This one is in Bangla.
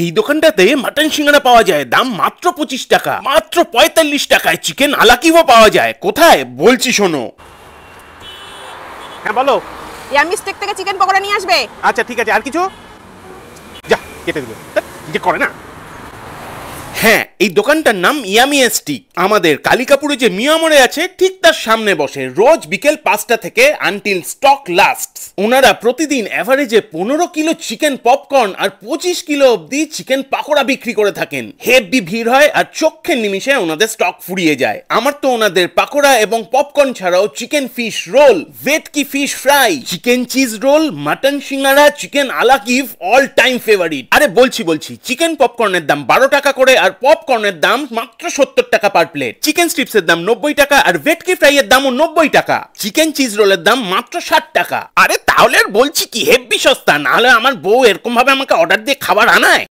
এই দোকানটাতে মাটন সিঙ্গারা পাওয়া যায়, দাম মাত্র 25 টাকা। মাত্র 45 টাকায় চিকেন আলাকিভও পাওয়া যায়। কোথায় বলছি শোনো। হ্যাঁ বলো। ইয়ামি স্টেক থেকে চিকেন পকোড়া নিয়ে আসবে। আচ্ছা ঠিক আছে, আর কিছু? যা কেটে দিল, যে করে না। হ্যাঁ, এই দোকানটার নাম ইয়ামি স্টিক। আমাদের কালিকাপুরে যে মিয়ামরে আছে ঠিক তার সামনে বসে, রোজ বিকেল 5টা থেকে আনটিল স্টক লাস্ট। ওনারা প্রতিদিন এভারেজে 15 কিলো চিকেন পপকর্ন আর 25 কিলো অব্দি চিকেন পাকোড়া বিক্রি করে থাকেন। হেভি ভিড় হয় আর চোখের নিমিষে ওনাদের স্টক ফুরিয়ে যায়। আমার তো ওনাদের পাকোড়া এবং পপকর্ন ছাড়াও chicken fish roll, bhetki fish fry, chicken cheese roll, mutton singara, chicken a la Kiev all time favourite. আরে বলছি চিকেন পপকর্নের দাম 12 টাকা করে আর পপকর্নের দাম মাত্র 70 টাকা পার প্লেট। চিকেন স্ট্রিপসের দাম 90 টাকা আর ভেটকি ফ্রাই এর দামও 90 টাকা। চিকেন চিজ রোলের দাম মাত্র 60 টাকা। আরে তাহলে আর বলছি কি, হেভি সস্তা। না হলে আমার বউ এরকম ভাবে আমাকে অর্ডার দিয়ে খাবার আনায়।